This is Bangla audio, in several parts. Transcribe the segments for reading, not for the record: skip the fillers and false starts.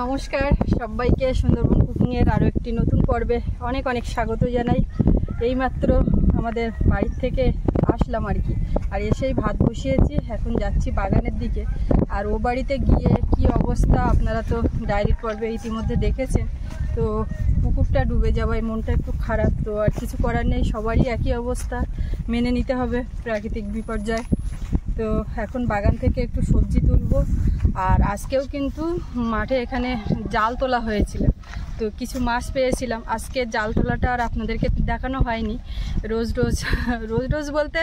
নমস্কার সবাইকে সুন্দরবন কুকিং এর আরো একটি নতুন পর্বে অনেক অনেক স্বাগত জানাই। এইমাত্র আমাদের বাড়ি থেকে আসলাম আর কি, আর এসেই ভাত বসিয়েছি। এখন যাচ্ছি বাগানের দিকে। আর ও বাড়িতে গিয়ে কি অবস্থা আপনারা তো ডায়েরি পর্বে ইতিমধ্যে দেখেছেন। তো পুকুরটা ডুবে যাওয়ায় মনটা একটু খারাপ, তো আর কিছু করার নেই, সবারই একই অবস্থা, মেনে নিতে হবে প্রাকৃতিক বিপর্যয়। তো এখন বাগান থেকে একটু সবজি তুলবো। আর আজকেও কিন্তু মাঠে এখানে জাল তোলা হয়েছিল, তো কিছু মাছ পেয়েছিলাম। আজকে জাল তোলাটা আর আপনাদেরকে দেখানো হয়নি। রোজ রোজ বলতে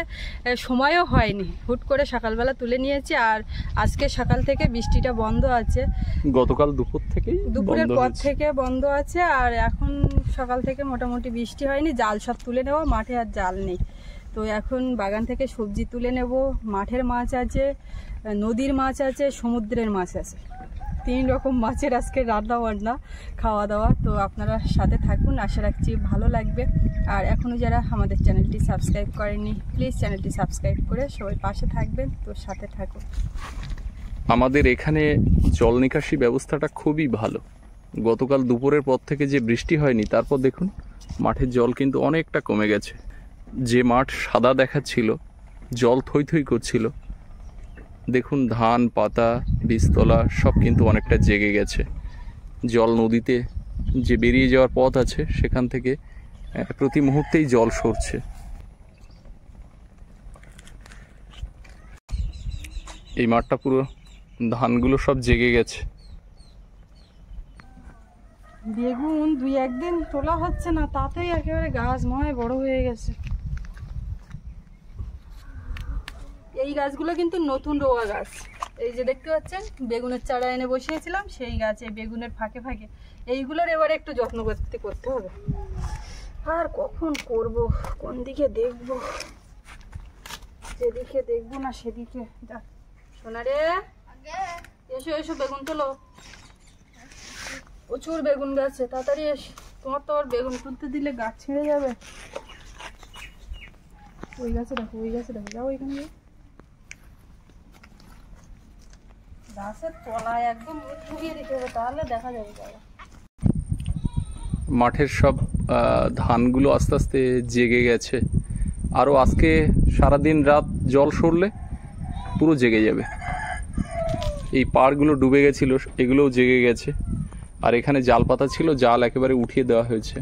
সময়ও হয়নি, হুট করে সকালবেলা তুলে নিয়েছি। আর আজকে সকাল থেকে বৃষ্টিটা বন্ধ আছে, গতকাল দুপুরের পর থেকে বন্ধ আছে। আর এখন সকাল থেকে মোটামুটি বৃষ্টি হয়নি, জাল সব তুলে নেওয়া, মাঠে আর জাল নেই। তো এখন বাগান থেকে সবজি তুলে নেব। মাঠের মাছ আছে, নদীর মাছ আছে, সমুদ্রের মাছ আছে, 3 রকম মাছের আজকে রান্না বান্না খাওয়া দাওয়া। তো আপনারা সাথে থাকুন, আশা রাখছি ভালো লাগবে। আর এখনও যারা আমাদের চ্যানেলটি সাবস্ক্রাইব করেননি, প্লিজ চ্যানেলটি সাবস্ক্রাইব করে সবাই পাশে থাকবেন। তো সাথে থাকুন। আমাদের এখানে জল নিকাশি ব্যবস্থাটা খুবই ভালো। গতকাল দুপুরের পর থেকে যে বৃষ্টি হয়নি, তারপর দেখুন মাঠের জল কিন্তু অনেকটা কমে গেছে। যে মাঠ সাদা দেখাচ্ছিল, জল থই থই করছিল, দেখুন ধান পাতা বীজতলা সব কিন্তু অনেকটা জেগে গেছে। জল নদীতে যে বেরিয়ে যাওয়ার পথ আছে, সেখান থেকে প্রতি মুহূর্তেই জল সরছে। এই মাঠটা পুরো ধানগুলো সব জেগে গেছে। বেগুন 2-1 দিন তোলা হচ্ছে না, তাতেই একেবারে গাছ ময় বড় হয়ে গেছে। এই গাছগুলো কিন্তু নতুন রোয়া গাছ। এই যে দেখতে পাচ্ছেন বেগুনের চারা এনে বসিয়েছিলাম, সেই গাছ। এই বেগুনের ফাঁকে ফাঁকে এইগুলোর এবারে একটু যত্ন করতে হবে। আর কখন করব, কোন দিকে দেখব, যেদিকে দেখবো না সেদিকে। সোনারে এসো এসো, বেগুন তোলো, প্রচুর বেগুন গাছে, তাড়াতাড়ি এসো। তোমার তো আবার বেগুন তুলতে দিলে গাছ ছেড়ে যাবে। ওই গাছে দেখো যাও ওইখানে যাও। গাছের তলায় একদম মুখ ঢুকিয়ে দিতে হবে, তাহলে দেখা যাবে জায়গা। মাঠের সব ধানগুলো আস্তে আস্তে জেগে গেছে। আরও আজকে সারাদিন রাত জল সরলে পুরো জেগে যাবে। এই পাড়গুলো ডুবে গেছিল, এগুলোও জেগে গেছে। আর এখানে জাল পাতা ছিল, জাল একেবারে উঠিয়ে দেওয়া হয়েছে।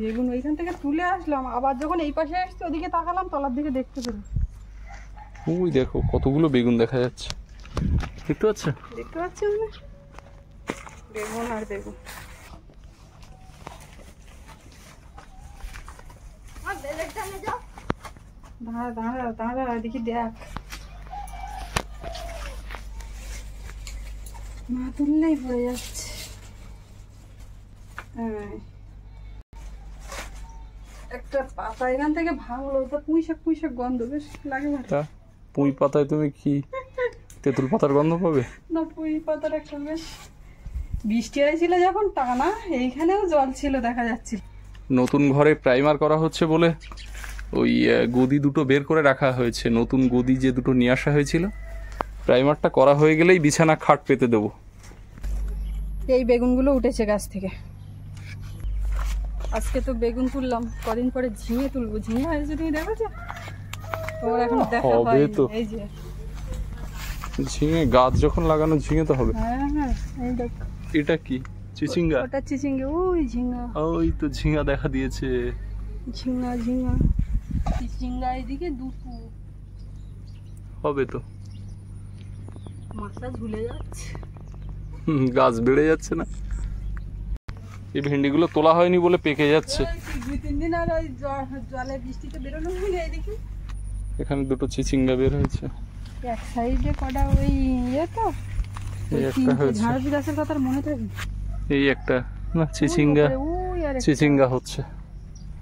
বেগুন ওইখান থেকে তুলে আসলাম, আবার যখন এই পাশে আসছি ওদিকে তাকালাম, তলার দিকে দেখতে পেলাম। ওই দেখো কতগুলো বেগুন দেখা যাচ্ছে, দেখতে পাচ্ছ? দেখতে পাচ্ছি মানে বেগুন আর বেগুন। দাঁড়া দেখি দেখ, না তুললেই পড়ে যাচ্ছে। একটা পাতা এখান থেকে ভাঙলো, তো পুঁই শাক গন্ধ বেশ লাগে। পুঁই পাতায় তুমি কি তেঁতুল পাতার গন্ধ পাবে? না, পুঁই পাতার একটা বেশ, বৃষ্টি হয়েছিল যখন টানা, এইখানেও জল ছিল দেখা যাচ্ছে। নতুন ঘরে প্রাইমার করা হচ্ছে বলে ওই গদি দুটো বের করে রাখা হয়েছে। নতুন গদি যে দুটো নিয়ে আসা হয়েছিল, প্রাইমারটা করা হয়ে গেলেই বিছানা খাট পেতে দেবো। এই বেগুনগুলো উঠেছে গাছ থেকে। আজকে তো বেগুন তুললাম, কদিন পরে ঝিঙে তুলবো। ঝিঙে হয়েছে, তুমি দেখেছো? তোমার এখন দেখা হয়নি। এই যে ঝিঙে গাছ যখন লাগানো, ঝিঙে তো হবে। হ্যাঁ এই দেখ, এটা কি চিচিঙ্গা? ওটা চিচিঙ্গা, ওই ঝিঙা। ওই তো ঝিঙা দেখা দিয়েছে। ঝিঙা চিচিঙ্গা এদিকে দুটো হবে তো। মাথা ঝুলে যাচ্ছে, গাছ বেড়ে যাচ্ছে না। এই ভেন্ডিগুলো তোলা হয়নি বলে পেকে যাচ্ছে। 2-3 দিন আর ওই জলে বৃষ্টিতে বেরোনো হয়নি। এইদিকে এখানে দুটো চিচিঙ্গা বের হয়েছে। এক সাইডে কটা ওই তো ঢাড়স গাছের কথা মনে থাকে। এই একটা না চিচিঙ্গা হচ্ছে।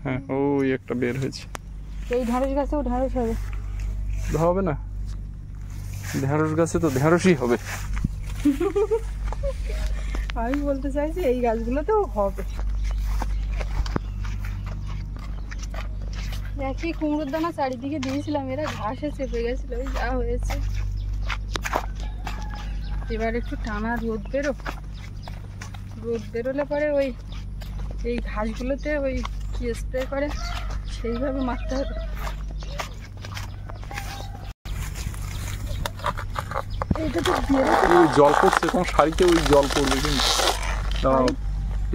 হ্যাঁ ওই একটা বের হয়েছে। এই ঢাড়স গাছেও ঢাড়স হবে না, ঢেঁড়স গাছে তো ঢেঁড়সই হবে। আমি বলতে চাইছি এই গাছগুলোতেও হবে। একই কুমড়োর দানা চারিদিকে দিয়েছিলাম, এরা ঘাসে চেপে গেছিল, ওই যা হয়েছে। এবার একটু টানা রোদ বেরোলে পরে ওই এই ঘাসগুলোতে ওই কি স্প্রে করে সেইভাবে মারতে হবে। এইটা তো জল পড়ছে, তোমার শাড়িতে ওই জল পড়বে কিন্তু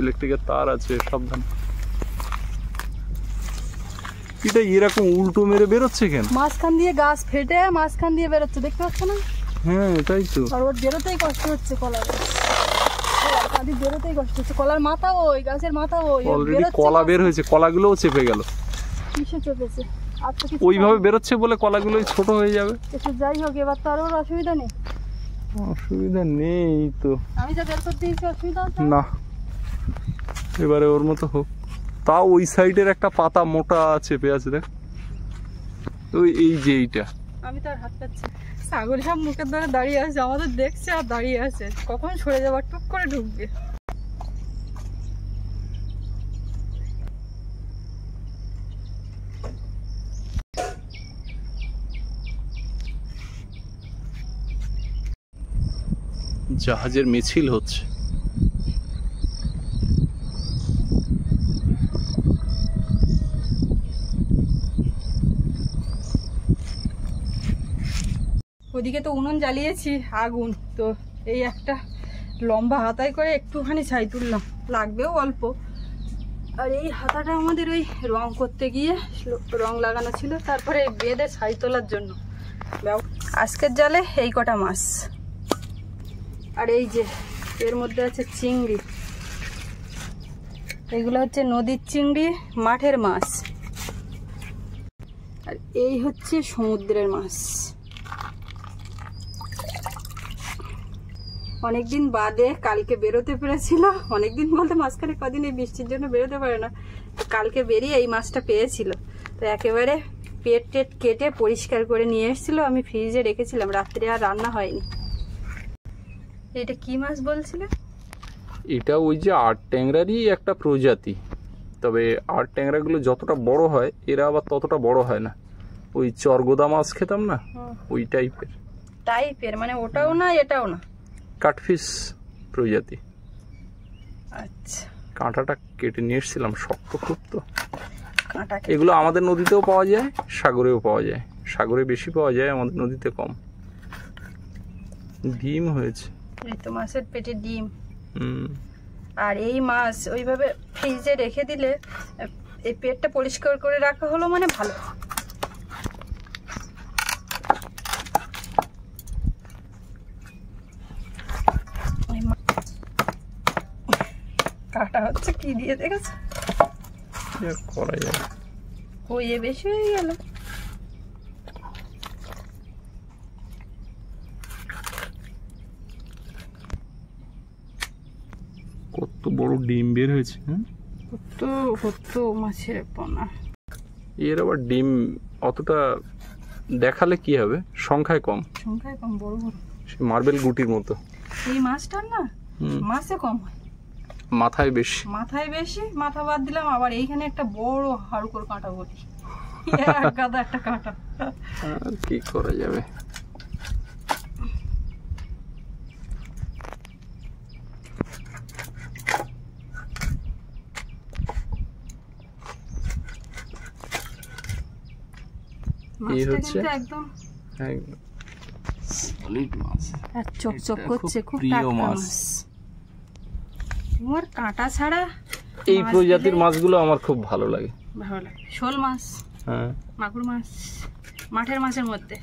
ইলেকট্রিকের তার আছে, সাবধান। এটা এরকম উল্টো মেরে বেরোচ্ছে কেন? মাঝখান দিয়ে গাছ ফেটে মাঝখান দিয়ে বেরোচ্ছে, দেখতে পাচ্ছ না? হ্যাঁ তাই তো। আর ওর বেরোতেই কষ্ট হচ্ছে, কলার বেরোতেই কষ্ট হচ্ছে। কলার মাথা ওই গাছের মাথা ওই অলরেডি কলা বের হয়েছে, কলাগুলোও চেপে গেল। কিসে চেপেছে? আর তো কিছু ওইভাবে বেরোচ্ছে বলে কলাগুলো ছোট হয়ে যাবে। যাই হোক, এবার তো আর ওর অসুবিধা নেই। অসুবিধা নেই তো, আমি যা বের করতে দিয়েছি অসুবিধা হচ্ছে না। এবারে ওর মতো হোক। তাও ওই সাইডের একটা পাতা মোটা চেপে আছে, দেখ। ওই এই যে এইটা, আমি তো আর হাত পাচ্ছি। ছাগল সব মুখের ধরে দাঁড়িয়ে আছে, আমাদের দেখছে আর দাঁড়িয়ে আছে, কখন সরে যাবার টুক করে ঢুকবে। জাহাজের মিছিল হচ্ছে। ওদিকে তো উনুন জ্বালিয়েছি, আগুন তো এই একটা লম্বা হাতায় করে একটুখানি ছাই তুললাম, লাগবেও অল্প। আর এই হাতাটা আমাদের ওই রং করতে গিয়ে রং লাগানো ছিল, তারপরে বেঁধে ছাই তোলার জন্য। আজকের জালে এই কটা মাছ, আর এই যে এর মধ্যে আছে চিংড়ি। এগুলো হচ্ছে নদীর চিংড়ি, মাঠের মাছ। আর এই হচ্ছে সমুদ্রের মাছ। অনেকদিন বাদে কালকে বেরোতে পেরেছিল, অনেকদিন বলতে মাঝখানে কদিন এই বৃষ্টির জন্য বেরোতে পারে না। কালকে বেরিয়ে এই মাছটা পেয়েছিল, তো একেবারে পেট টেট কেটে পরিষ্কার করে নিয়ে এসেছিল। আমি ফ্রিজে রেখেছিলাম, রাত্রে আর রান্না হয়নি। এটা কি মাছ বলছিলে? এটা ওই যে আট ট্যাংরারই একটা প্রজাতি, তবে আট ট্যাংরাগুলো যতটা বড় হয় এরা আবার ততটা বড় হয় না। ওই চরগোদা মাছ খেতাম না, ওই টাইপের। মানে ওটাও না এটাও না, কাটফিশ প্রজাতি। আচ্ছা, কাঁটাটা কেটে নিয়ে এসেছিলাম, শক্ত খুব তো। কাঁটা এগুলো আমাদের নদীতেও পাওয়া যায়, সাগরেও পাওয়া যায়। সাগরে বেশি পাওয়া যায়, আমাদের নদীতে কম। ডিম হয়েছে, এই তো মাছের পেটে ডিম। আর এই মাছ ওইভাবে ফ্রিজে রেখে দিলে এই পেটটা পরিষ্কার করে রাখা হলো মানে ভালো। কাটা হচ্ছে কি দিয়ে দেখেছো? করা যাবে, হয়ে বেশি হয়ে গেল। কত বড় ডিম বের হয়েছে। কত মাছের পোনা। এর আবার ডিম অতটা দেখালে কি হবে, সংখ্যায় কম, বড় বড় মার্বেল গুটির মতো। এই মাছটার না মাছে কম হয়, মাথায় বেশি। মাথা বাদ দিলাম, আবার এইখানে একটা বড় হাড়ুকর কাঁটা বলি, এক গাদা একটা কাঁটা। আর কি করা যাবে। এই হচ্ছে একদম সলিড মাছ, আর চকচক করছে, খুব প্রিয় টাটকা মাছ। তোমার কাঁটা ছাড়া এই প্রজাতির মাছগুলো আমার খুব ভালো লাগে। শোল মাছ, হ্যাঁ, মাগুর মাছ, মাঠের মাছের মধ্যে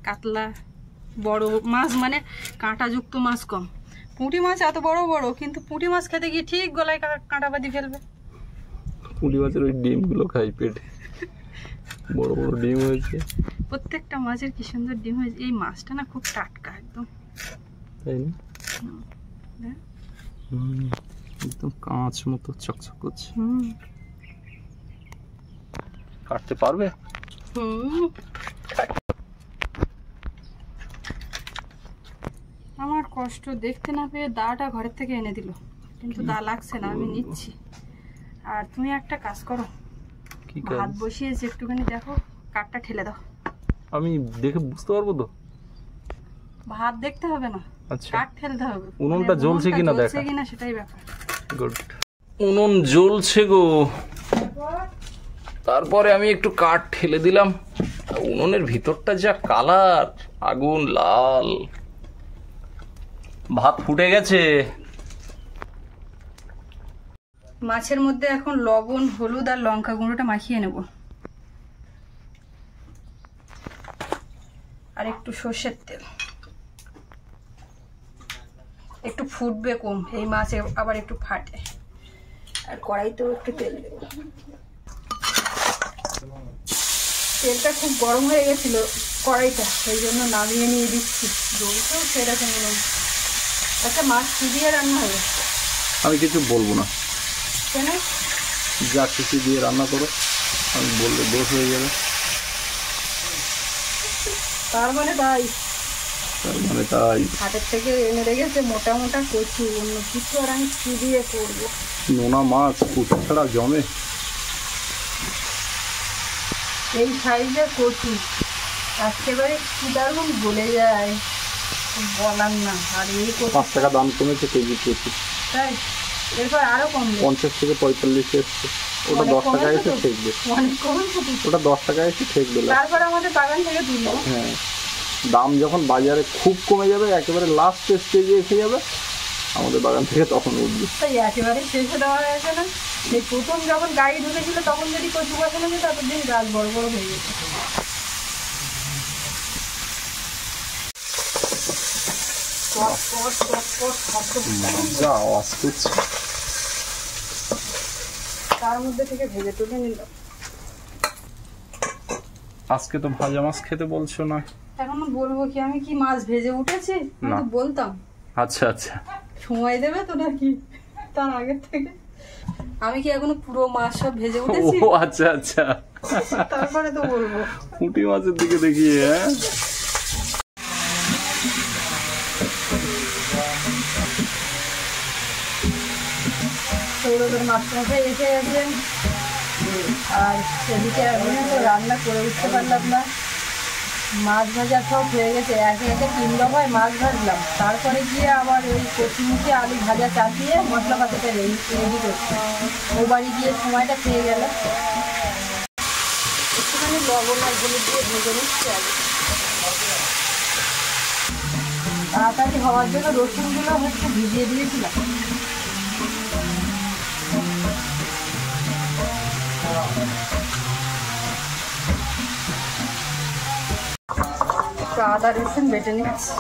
কাতলা, বড় মাছ মানে কাঁটাযুক্ত মাছ কম। পুঁটি মাছ এত বড় বড়, কিন্তু পুঁটি মাছ খেতে গিয়ে ঠিক গলায় কাঁটা বাঁধি ফেলবে। পুঁটি মাছের ওই ডিমগুলো খাই পেটে, বড় বড় ডিম হয়েছে। প্রত্যেকটা মাছের কি সুন্দর ডিম হয়েছে। এই মাছটা না খুব টাটকা একদম, তাই না? একদম কাঁচ মতো চকচক করছে। কাটতে পারবে? আমার কষ্ট দেখতে না পেয়ে দাটা ঘরের থেকে এনে দিল, কিন্তু দা লাগছে না, আমি নিচ্ছি। আর তুমি একটা কাজ করো, ভাত বসিয়েছি, একটুখানি দেখো, কাঠটা ঠেলে দাও। আমি দেখে বুঝতে পারবো তো? ভাত দেখতে হবে না, আচ্ছা কাঠ ঠেলতে হবে। উনুনটা জ্বলছে কিনা দেখা, জ্বলছে কিনা সেটাই ব্যাপার। গুড। উনুন জ্বলছে গো। তারপরে আমি একটু কাঠ ঠেলে দিলাম। উনুনের ভিতরটা যা কালার, আগুন লাল। ভাত ফুটে গেছে। মাছের মধ্যে এখন লবণ, হলুদ আর লঙ্কা গুঁড়োটা মাখিয়ে নেব, আর একটু সর্ষের তেল। একটু ফুটবে কম, এই মাছ আবার একটু ফাটে। আর কড়াইতেও একটু তেল দেব। তেলটা খুব গরম হয়ে গেছিল কড়াইটা, সেই জন্য নামিয়ে নিয়ে দিচ্ছি। জলটাও সেরকম একটা মাছ দিয়ে রান্না হয়ে গেছে। আমি কিছু বলবো না, কেন? যা কিছু দিয়ে রান্না করো, আমি বললে দোষ হয়ে যাবে। তার মানে তাই, হাটের থেকে এনে রেখেছে মোটা মোটা কচু, অন্য কিছু আর আমি কি দিয়ে করবো। নোনা মাছ কচু ছাড়া জমে? এই সাইজের কচু একেবারে কি দারুণ গলে যায়, বলার না। আর এই 5 টাকা দাম কমেছে কেজি কচু। তাই এরপর আরো কমবে, 50 থেকে 45 এসছে। ওটা 10 টাকা এসে ঠেকবে, অনেক কমেছে। ওটা 10 টাকা এসে ঠেকবে। তারপর আমাদের বাগান থেকে তুলবো। হ্যাঁ, দাম যখন বাজারে খুব কমে যাবে, একেবারে লাস্ট স্টেজে এসে যাবে আমাদের বাগান থেকে, তখন উঠবে। তাই একেবারে শেষে দেওয়া হয়েছে না? এই প্রথম যখন গাড়ি ঢুকেছিল তখন যদি কচু বসানো যেত, ততদিন গাছ বড় বড় হয়ে যেত। তার মধ্যে থেকে ভেজে তুলে নিলাম। আজকে তো ভাজা মাছ খেতে বলছো না? এখনো বলবো কি, আমি কি মাছ ভেজে উঠেছি? আমি তো বলতাম। আচ্ছা আচ্ছা, সময় দেবে তো নাকি তার আগে থেকে? আমি কি এখনো পুরো মাছ সব ভেজে উঠেছি? ও আচ্ছা আচ্ছা, তারপরে তো বলবো। পুঁটি মাছের দিকে দেখিয়ে। হ্যাঁ, সৌরভের মাস্টারমশাই এসে গেছেন, আর সেদিকে আমি তো রান্না করে উঠতে পারলাম না। মাছ ভাজা সব হয়ে গেছে, একে একে 3 দফায় মাছ ভাজলাম। তারপরে গিয়ে আবার ওই কচুমুখে আলু ভাজা চাপিয়ে মশলা পাতাটা রেডি করছি। ও বাড়ি গিয়ে সময়টা পেয়ে গেল। একটুখানি লবণ আর হলুদ দিয়ে ভেজে নিচ্ছি আলু। তাড়াতাড়ি হওয়ার জন্য রসুনগুলো একটু ভিজিয়ে দিয়েছিলাম। আদা রসুন বেটে নিচ্ছি।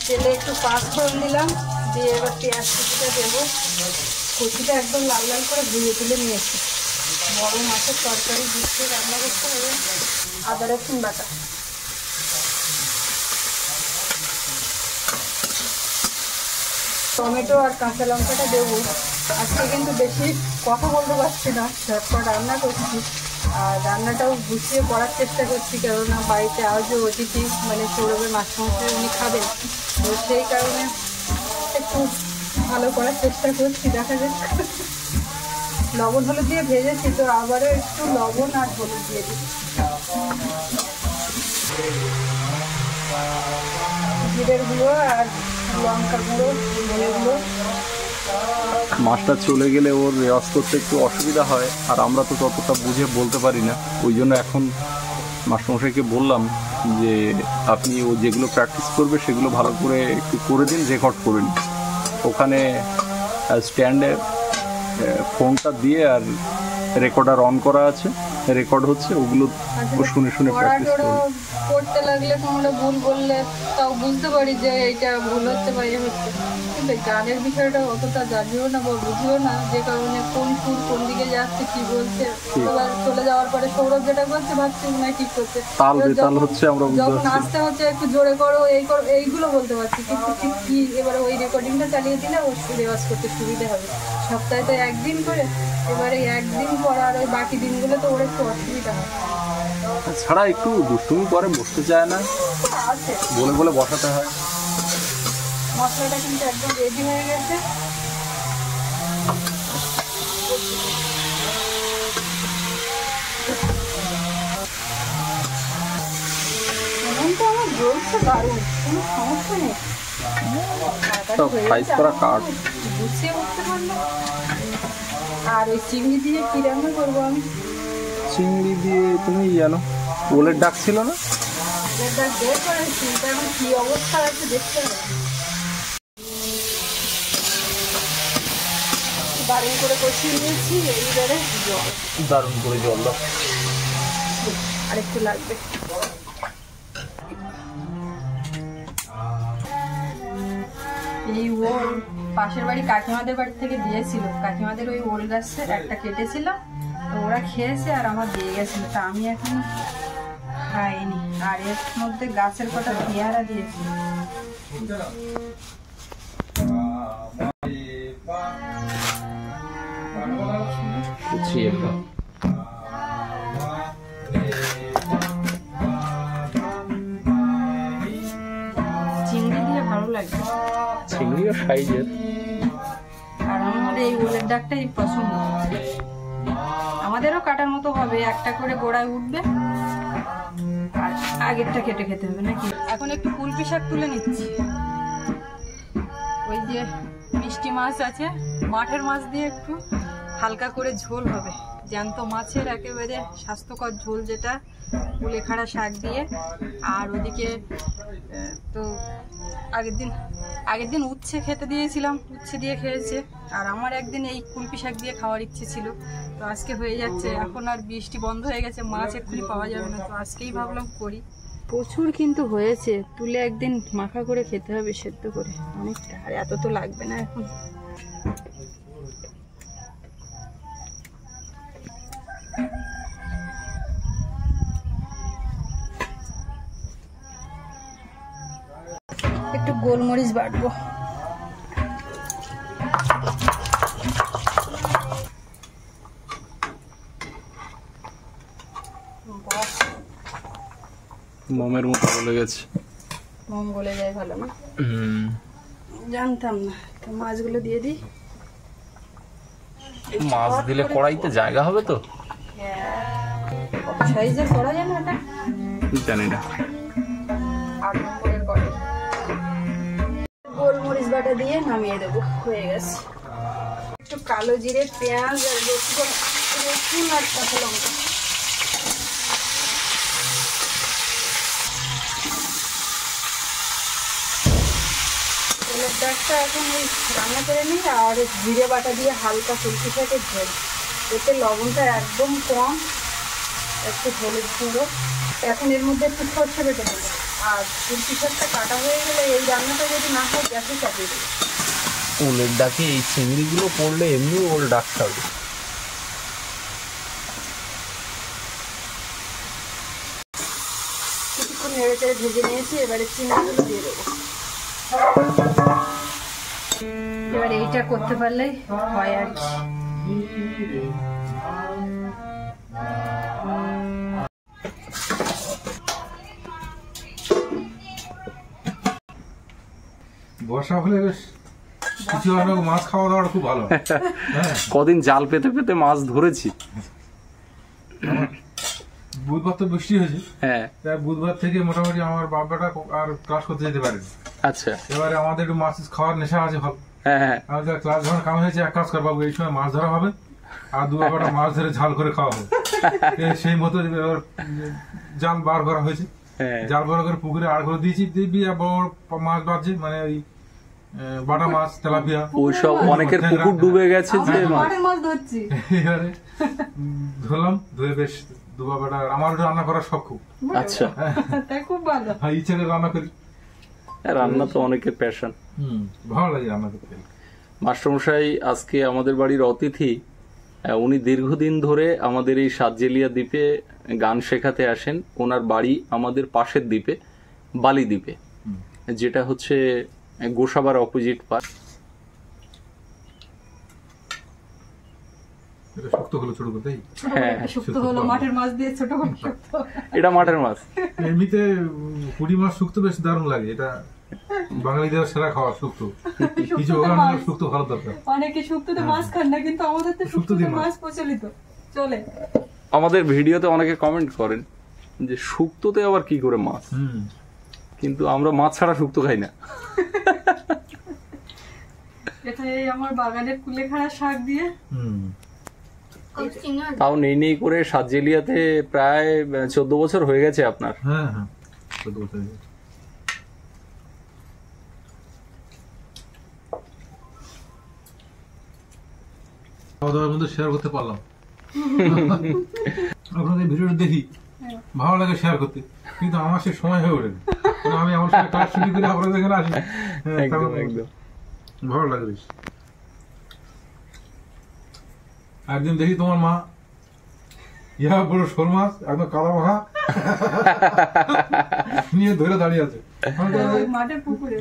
তেলে একটু পাঁচফোড়ন দিলাম, দিয়ে এবার পেঁয়াজ কুচিটা দেবো। কচুটা একদম লাল লাল করে ধুয়ে তুলে নিয়েছি। বড় মাছের তরকারি দিয়ে রান্না করতে হবে। আদা রসুন বাটা, টমেটো আর কাঁচা লঙ্কাটা দেবো। আজকে কিন্তু বেশি কথা বলতে পারছি না, ঝটপট রান্না করছি। আর রান্নাটাও গুছিয়ে করার চেষ্টা করছি, কেননা বাড়িতে আজও অতিথি, মানে সৌরভের মাছমশাই উনি খাবেন, তো সেই কারণে একটু ভালো করার চেষ্টা করছি। দেখা যাক। লবণ হলুদ দিয়ে ভেজেছি, তো আবারও একটু লবণ আর হলুদ দিয়ে দিচ্ছি। জিরের গুঁড়ো আর লঙ্কার গুঁড়ো, ধনে গুঁড়ো। মাছটা চলে গেলে ওর রেওয়াজ করতে একটু অসুবিধা হয়, আর আমরা তো ততটা বুঝে বলতে পারি না। ওই জন্য এখন মাস্টারমশাইকে বললাম যে আপনি ও যেগুলো প্র্যাকটিস করবে সেগুলো ভালো করে একটু করে দিন, রেকর্ড করে নিন। ওখানে স্ট্যান্ডে ফোনটা দিয়ে আর রেকর্ডার অন করা আছে, রেকর্ড হচ্ছে, ওগুলো শুনে শুনে প্র্যাকটিস করবে। করতে লাগলে কোনোটা ভুল বললে তাও বুঝতে পারি যে এইটা ভুল হচ্ছে বা ইয়ে হচ্ছে, কিন্তু গানের বিষয়টা অতটা জানিও না বা বুঝিও না, যে কারণে কোন সুর কোন দিকে যাচ্ছে কি বলছে। এবার চলে যাওয়ার পরে সৌরভ যেটা বলছে ভাবছি মনে হয় ঠিক করছে, যখন আসতে হচ্ছে একটু জোরে করো এই করো এইগুলো বলতে পারছি, কিন্তু ঠিক কি এবারে ওই রেকর্ডিংটা চালিয়ে দিলে ও রেওয়াজ করতে সুবিধা হবে। সপ্তাহে তো একদিন করে, এবারে একদিন পর আর ওই বাকি দিনগুলো তো ওর একটু অসুবিধা হয়। ছাড়া একটু দুষ্টুমি করে, বসতে চায় না, আছে বলে বলে বসাতে হয়। মশলাটা কিন্তু একদম রেডি হয়ে গেছে। তো আমার জ্বলছে দারুণ, কোনো সমস্যা নেই। গুছিয়ে উঠতে পারলো। আর ওই চিংড়ি দিয়ে কি রান্না করবো আমি? চিংড়ি দিয়ে তুমি জানো ওলের ডাক ছিল না, ওলের ডাক বের করেছি, এখন কি অবস্থা আছে দেখতে হবে। দারুণ করে কষিয়ে নিয়েছি, এইবারে জল, দারুণ করে জল দাও, আরেকটু লাগবে। এই ওল পাশের বাড়ি কাকিমাদের বাড়ি থেকে দিয়েছিল, কাকিমাদের ওই ওল গাছের একটা কেটেছিল, তো ওরা খেয়েছে আর আমার দিয়ে গেছিল, তা আমি এখন খাইনি। আর এর মধ্যে গাছের কটা পেয়ারা দিয়েছিল। চিংড়ি দিয়ে ভালো লাগে, চিংড়িও সাইজের। আর আমার এই ওলের ডাকটাই পছন্দ। আমাদেরও কাটার মতো হবে, একটা করে গোড়ায় উঠবে আর আগেরটা কেটে খেতে হবে নাকি। এখন একটু কুলপি শাক তুলে নিচ্ছি। ওই যে মিষ্টি মাছ আছে, মাঠের মাছ দিয়ে একটু হালকা করে ঝোল হবে, জ্যান্ত মাছের একেবারে স্বাস্থ্যকর ঝোল, যেটা কুলেখাড়া শাক দিয়ে। আর ওদিকে তো আগের দিন উচ্ছে খেতে দিয়েছিলাম, উচ্ছে দিয়ে খেয়েছে। আর আমার একদিন এই কুলপি শাক দিয়ে খাওয়ার ইচ্ছে ছিল, তো আজকে হয়ে যাচ্ছে। এখন আর বৃষ্টি বন্ধ হয়ে গেছে, মাছ এক্ষুনি পাওয়া যাবে না, তো আজকেই ভাবলাম করি। প্রচুর কিন্তু হয়েছে, তুলে একদিন মাখা করে খেতে হবে, সেদ্ধ করে অনেকটা। আর এত তো লাগবে না এখন। একটু গোলমরিচ বাটবো। মোমের মতো গলে গেছে। মোম গলে যায় ভালো না? জানতাম না। তো মাছগুলো দিয়ে দিই। মাছ দিলে কড়াইতে জায়গা হবে তো? সাইজের করা যায় না এটা? জানি না। 8 নম্বরের কড়াই। গোলমরিচ বাটা দিয়ে নামিয়ে দেবো, হয়ে গেছে। একটু কালো জিরে, পেঁয়াজ আর রসুন আর কাঁচা লঙ্কা। ওলের ডাকটা এখন ওই রান্না করে নিই, আর জিরে বাটা দিয়ে হালকা কুলপি শাকের ঝোল। এতে লবণটা একদম কম, একটু হলুদ গুঁড়ো। এখন এর মধ্যে একটু সরষে বেটে দেবো। আর কুলপি শাকটা কাটা হয়ে গেলে এই রান্নাটা যদি না হয় গ্যাসে চাপিয়ে দেবো। ওলের ডাকে এই চিংড়িগুলো পড়লে এমনি ওল ডাক খাবে। কিছুক্ষণ নেড়ে চেড়ে ভেজে নিয়েছি, এবারে চিংড়িগুলো দিয়ে দেবো। এবার এইটা করতে পারলেই হয় আর কি। বর্ষা হলে বেশ কিছু মাছ খাওয়া দাওয়াটা খুব ভালো। কদিন জাল পেতে পেতে মাছ ধরেছি। বুধবার তো বৃষ্টি হয়েছে, হ্যাঁ, তাই বুধবার থেকে মোটামুটি আমার বাবাটা আর ক্লাস করতে যেতে পারে। আচ্ছা, এবারে আমাদের একটু মাছ খাওয়ার নেশা আছে। হ্যাঁ, আমাদের ক্লাস যখন কাম হয়েছে, এক কাজ কর বাবু, এই সময় মাছ ধরা হবে আর 2-4টা মাছ ধরে ঝাল করে খাওয়া হবে। সেই মতো জাল বার করা হয়েছে, জাল বার করে পুকুরে আড় করে দিয়েছি। দিবি বড় মাছ বাজছে, মানে ওই বাটা মাছ, তেলাপিয়া, ওইসব অনেকের পুকুর ডুবে গেছে যে মাছ ধরছি। এবারে ধরলাম, ধরে বেশ দুবা বেটা আমার ওটা রান্না করার শখ খুব। আচ্ছা, তাই খুব ভালো। হ্যাঁ, ইচ্ছে করে রান্না করি। রান্না তো অনেকের প্যাশন। ভালো লাগে রান্না করতে। মাস্টারমশাই আজকে আমাদের বাড়ির অতিথি। উনি দীর্ঘদিন ধরে আমাদের এই সাতজেলিয়া দ্বীপে গান শেখাতে আসেন। ওনার বাড়ি আমাদের পাশের দ্বীপে, বালি দ্বীপে, যেটা হচ্ছে গোসাবার অপোজিট পার। এটা শক্ত হলো ছোট করতে। হ্যাঁ, শুক্তো হলো মাঠের মাছ দিয়ে ছোট করে শুক্তো। এটা মাঠের মাছ। এমনিতে পুঁটি মাছ শুক্তো বেশ দারুণ লাগে। এটা বাঙালিদের সেরা খাওয়া শুক্তো। কিছু ওখানে শুক্তো ভালো দরকার। অনেকে শুক্তোতে মাছ খান না, কিন্তু আমাদের তো শুক্তোতে মাছ প্রচলিত চলে। আমাদের ভিডিওতে অনেকে কমেন্ট করেন যে শুক্তোতে আবার কি করে মাছ, কিন্তু আমরা মাছ ছাড়া শুক্তো খাই না। এটা এই আমার বাগানের কুলেখাড়া শাক দিয়ে। তাও নেই করে সাতজেলিয়াতে প্রায় 14 বছর হয়ে গেছে আপনার। হ্যাঁ হ্যাঁ, 14 বছর হয়ে গেছে। খাওয়া দাওয়ার মধ্যে শেয়ার করতে পারলাম। আপনাদের ভিডিওটা দেখি, ভালো লাগে শেয়ার করতে, কিন্তু আমার সে সময় হয়ে ওঠে না। আমি আমার সাথে কাজ শুরু করে আপনাদের এখানে আসি। একদম একদম ভালো লাগে বেশ। একদিন দেখি তোমার মা ইহা বড় শোল মাছ একদম কাদা মাখা নিয়ে ধরে দাঁড়িয়ে আছে। মাঠের পুকুরে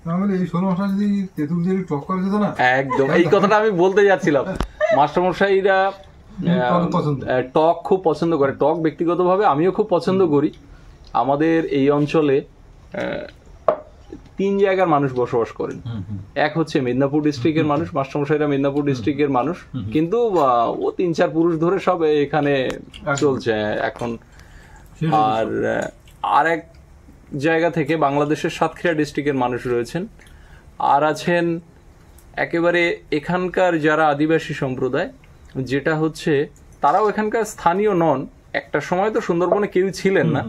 তাহলে এই শোল মাছটা যদি তেঁতুল দিয়ে টক করে যেত না। একদম, এই কথাটা আমি বলতে যাচ্ছিলাম। মাস্টারমশাইরা টক খুব পছন্দ করে। টক ব্যক্তিগতভাবে আমিও খুব পছন্দ করি। আমাদের এই অঞ্চলে 3 জায়গার মানুষ বসবাস করেন। এক হচ্ছে মেদিনীপুর ডিস্ট্রিক্টের মানুষ, মাস্টারমশাইরা মেদিনীপুর ডিস্ট্রিক্টের মানুষ, কিন্তু ও 3-4 পুরুষ ধরে সব এখানে চলছে এখন। আর আরেক জায়গা থেকে বাংলাদেশের সাতক্ষীরা ডিস্ট্রিক্টের মানুষ রয়েছেন। আর আছেন একেবারে এখানকার যারা আদিবাসী সম্প্রদায়, যেটা হচ্ছে তারাও এখানকার স্থানীয় নন। একটা সময় তো সুন্দরবনে কেউ ছিলেন না,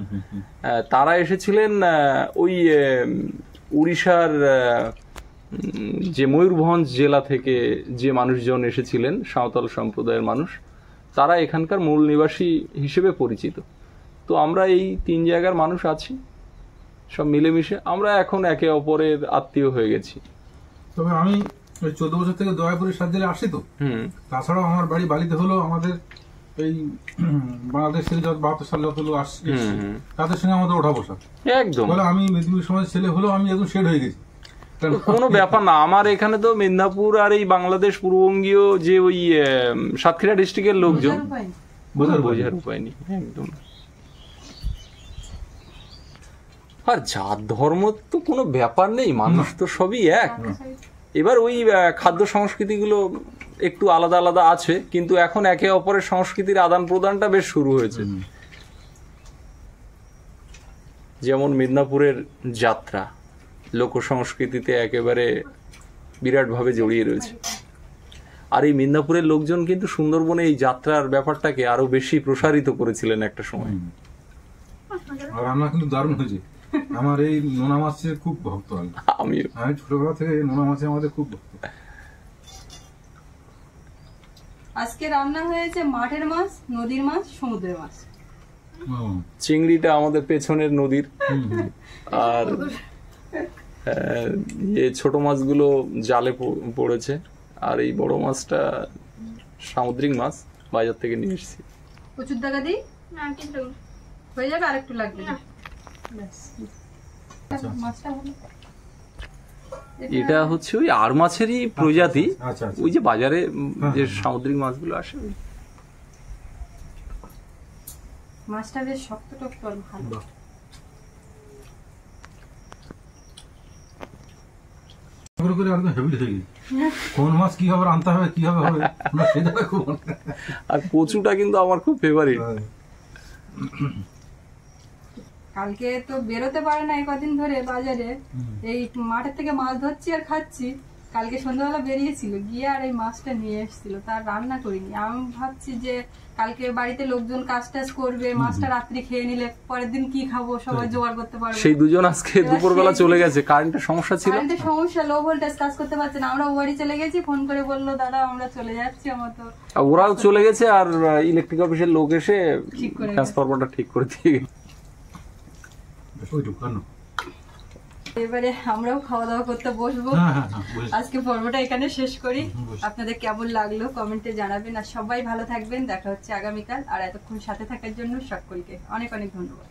তারা এসেছিলেন ওই উড়িষ্যার যে ময়ূরভঞ্জ জেলা থেকে যে মানুষজন এসেছিলেন, সাঁওতাল সম্প্রদায়ের মানুষ, তারা এখানকার মূল নিবাসী হিসেবে পরিচিত। তো আমরা এই 3 জায়গার মানুষ আছি, সব মিলেমিশে আমরা এখন একে অপরের আত্মীয় হয়ে গেছি। তবে আমি ওই 14 বছর থেকে দয়াপুরের সাতজেলে আসি তো। তাছাড়াও আমার বাড়ি বালিতে হলো আমাদের এই বাংলাদেশ থেকে 72 সালে হলো আসছি, তাদের সঙ্গে আমাদের ওঠা বসা একদম। বলে আমি মেদিনীপুর সমাজের ছেলে হলো আমি একদম সেট হয়ে গেছি। কোনো ব্যাপার না। আমার এখানে তো মেদিনীপুর আর এই বাংলাদেশ পূর্ববঙ্গীয় যে ওই সাতক্ষীরা ডিস্ট্রিক্টের লোকজন বোঝার উপায় নেই। একদম। আর জাত ধর্ম তো কোনো ব্যাপার নেই, মানুষ তো সবই এক। এবার ওই খাদ্য সংস্কৃতিগুলো একটু আলাদা আলাদা আছে, কিন্তু এখন একে অপরের সংস্কৃতির আদান প্রদানটা বেশ শুরু হয়েছে। যেমন মেদিনীপুরের যাত্রা লোক সংস্কৃতিতে একেবারে বিরাটভাবে জড়িয়ে রয়েছে। আর এই মেদিনীপুরের লোকজন কিন্তু সুন্দরবনে এই যাত্রার ব্যাপারটাকে আরো বেশি প্রসারিত করেছিলেন একটা সময়। আর রান্না কিন্তু দারুণ হয়েছে। আমার এই নোনা মাছের খুব ভক্ত আমি ছোটবেলা থেকে নোনা মাছে আমাদের খুব ভক্ত। আজকে রান্না হয়েছে মাঠের মাছ, নদীর মাছ, সমুদ্রের মাছ। চিংড়িটা আমাদের পেছনের নদীর, আর এই ছোট মাছগুলো জালে পড়েছে, আর এই বড় মাছটা সামুদ্রিক মাছ, বাজার থেকে নিয়ে এসেছি। প্রচুর টাকা দিই না, কিন্তু হয়ে যাবে, আরেকটু লাগবে। এটা হচ্ছে ওই আর মাছেরই প্রজাতি, ওই যে বাজারে যে সামুদ্রিক মাছগুলো আসে। মাছটা বেশ শক্ত টক্ত আর ভালো। কোন মাছ কিভাবে আনতে হবে কিভাবে হবে সেটা খুব। আর কচুটা কিন্তু আমার খুব ফেভারিট। কালকে তো বেরোতে পারে না, কদিন ধরে বাজারে এই মাঠের থেকে মাছ ধরছি আর খাচ্ছি, কালকে সন্ধ্যাবেলা বেরিয়েছিল, গিয়ে আর এই মাছটা নিয়ে এসেছিল, তার রান্না করিনি। আমি ভাবছি যে কালকে বাড়িতে লোকজন কাজ টাজ করবে, মাছটা রাত্রি খেয়ে নিলে পরের দিন কি খাবো, সবাই জোগাড় করতে পারবে। সেই দুজন আজকে দুপুরবেলা চলে গেছে, কারেন্টের সমস্যা ছিল, কারেন্টের সমস্যা, লো ভোল্টেজ, কাজ করতে পারছে না। আমরা ও বাড়ি চলে গেছি, ফোন করে বললো দাদা আমরা চলে যাচ্ছি, আমার তো ওরাও চলে গেছে, আর ইলেকট্রিক অফিসের লোক এসে ঠিক করে ট্রান্সফরমারটা ঠিক করে দিয়ে গেছে। এবারে আমরাও খাওয়া দাওয়া করতে বসবো। আজকে পর্বটা এখানে শেষ করি। আপনাদের কেমন লাগলো কমেন্টে জানাবেন, আর সবাই ভালো থাকবেন। দেখা হচ্ছে আগামীকাল। আর এতক্ষণ সাথে থাকার জন্য সকলকে অনেক অনেক ধন্যবাদ।